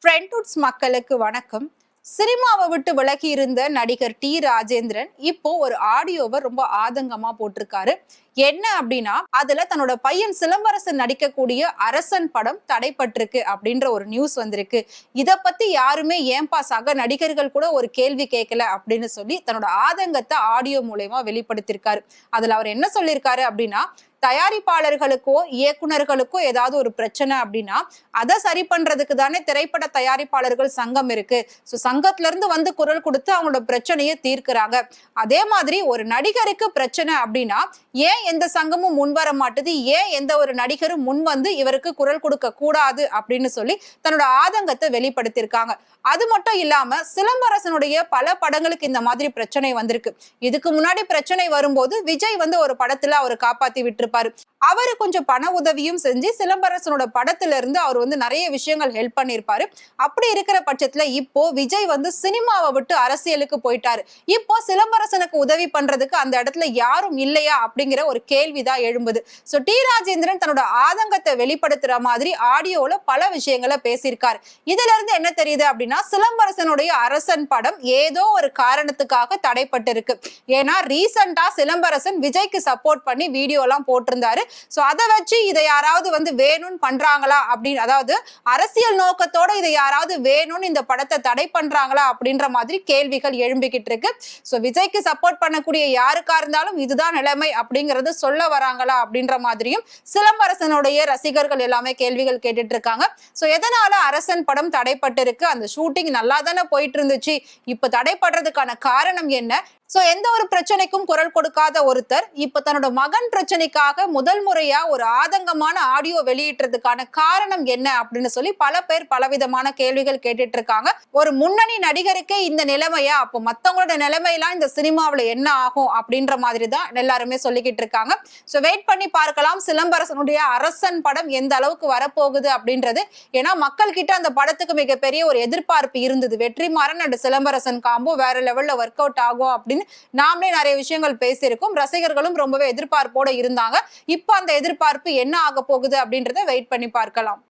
ஃப்ரெண்ட்வுட்ஸ் மக்களுக்கு வணக்கம். சினிமாவை விட்டு விலகி இருந்த நடிகர் டி ராஜேந்திரன் இப்போ ஒரு ஆடியோவை ரொம்ப ஆதங்கமா போட்டிருக்காரு. என்ன அப்படின்னா, அதுல தன்னோட பையன் சிலம்பரசன் நடிக்கக்கூடிய அரசன் படம் தடைப்பட்டிருக்கு அப்படின்ற ஒரு நியூஸ் வந்திருக்கு. இத பத்தி யாருமே ஏன்பா சக நடிகர்கள் கூட ஒரு கேள்வி கேட்கல அப்படின்னு சொல்லி தன்னோட ஆதங்கத்தை ஆடியோ மூலமா வெளிப்படுத்திருக்காரு. அதுல அவர் என்ன சொல்லியிருக்காரு அப்படின்னா, தயாரிப்பாளர்களுக்கோ இயக்குனர்களுக்கோ ஏதாவது ஒரு பிரச்சனை அப்படின்னா அதை சரி பண்றதுக்கு தானே திரைப்பட தயாரிப்பாளர்கள் சங்கம் இருக்கு. சோ சங்கத்துல இருந்து வந்து குரல் கொடுத்து அவங்களோட பிரச்சனையை தீர்க்கிறாங்க. அதே மாதிரி ஒரு நடிகருக்கு பிரச்சனை அப்படின்னா ஏன் எந்த சங்கமும் முன் வர மாட்டுது, ஏன் எந்த ஒரு நடிகரும் முன் வந்து இவருக்கு குரல் கொடுக்க கூடாது அப்படின்னு சொல்லி தன்னோட ஆதங்கத்தை வெளிப்படுத்தியிருக்காங்க. அது மட்டும் இல்லாம சிலம்பரசனுடைய பல படங்களுக்கு இந்த மாதிரி பிரச்சனை வந்திருக்கு. இதுக்கு முன்னாடி பிரச்சனை வரும்போது விஜய் வந்து ஒரு படத்துல அவர் காப்பாத்தி விட்டுருப்பாரு. அவரு கொஞ்சம் பண உதவியும் செஞ்சு சிலம்பரசனோட படத்துல இருந்து அவர் வந்து நிறைய விஷயங்கள் ஹெல்ப் பண்ணிருப்பாரு. அப்படி இருக்கிற பட்சத்துல இப்போ விஜய் வந்து சினிமாவை விட்டு அரசியலுக்கு போயிட்டாரு. இப்போ சிலம்பரசனுக்கு உதவி பண்றதுக்கு அந்த இடத்துல யாரும் இல்லையா அப்படிங்கிற ஒரு கேள்விதான் எழும்புது. சோ டி ராஜேந்திரன் தன்னோட ஆதங்கத்தை வெளிப்படுத்துற மாதிரி ஆடியோல பல விஷயங்களை பேசியிருக்காரு. இதுல இருந்து என்ன தெரியுது அப்படின்னா, சிலம்பரசனுடைய அரசன் படம் ஏதோ ஒரு காரணத்துக்காக தடைப்பட்டிருக்கு. ஏன்னா ரீசெண்டா சிலம்பரசன் விஜய்க்கு சப்போர்ட் பண்ணி வீடியோ எல்லாம் போட்டிருந்தாரு. சோ அதை வச்சு இதை யாராவது வந்து வேணும்னு பண்றாங்களா அப்படின்னு, அதாவது அரசியல் நோக்கத்தோட இதை யாராவது வேணும்னு இந்த படத்தை தடை பண்றாங்களா அப்படின்ற மாதிரி கேள்விகள் எழும்பிக்கிட்டு இருக்கு. சோ விஜய்க்கு சப்போர்ட் பண்ணக்கூடிய யாருக்கா இருந்தாலும் இதுதான் நிலைமை அப்படிங்கறது சொல்ல வராங்களா அப்படின்ற மாதிரியும் சிலம்பரசனுடைய ரசிகர்கள் எல்லாமே கேள்விகள் கேட்டுட்டு இருக்காங்க. சோ எதனால அரசன் படம் தடைப்பட்டிருக்கு, அந்த ஷூட்டிங் நல்லா தானே போயிட்டு இருந்துச்சு, இப்ப தடைப்படுறதுக்கான காரணம் என்ன? சோ எந்த ஒரு பிரச்சனைக்கும் குரல் கொடுக்காத ஒருத்தர் இப்ப தன்னோட மகன் பிரச்சனைக்காக முதல் முறையா ஒரு ஆதங்கமான ஆடியோ வெளியிட்டதுக்கான காரணம் என்ன அப்படின்னு சொல்லி பல பேர் பலவிதமான கேள்விகள் கேட்டுட்டு இருக்காங்க. ஒரு முன்னணி நடிகருக்கே இந்த நிலைமையா, அப்போ மத்தவங்களோட நிலைமையெல்லாம் இந்த சினிமாவில என்ன ஆகும் அப்படின்ற மாதிரி தான் எல்லாருமே சொல்லிக்கிட்டு இருக்காங்க. சோ வெயிட் பண்ணி பார்க்கலாம் சிலம்பரசனுடைய அரசன் படம் எந்த அளவுக்கு வரப்போகுது அப்படின்றது. ஏன்னா மக்கள் கிட்ட அந்த படத்துக்கு மிகப்பெரிய ஒரு எதிர்பார்ப்பு இருந்தது. வெற்றிமாறன் அண்ட் சிலம்பரசன் காம்போ வேற லெவல்ல ஒர்க் அவுட் ஆகும் அப்படின்னு நாமளே நிறைய விஷயங்கள் பேசியிருக்கோம். ரசிகர்களும் ரொம்பவே எதிர்பார்ப்போட இருந்தாங்க. இப்ப அந்த எதிர்பார்ப்பு என்ன ஆக போகுது அப்படின்றத வெயிட் பண்ணி பார்க்கலாம்.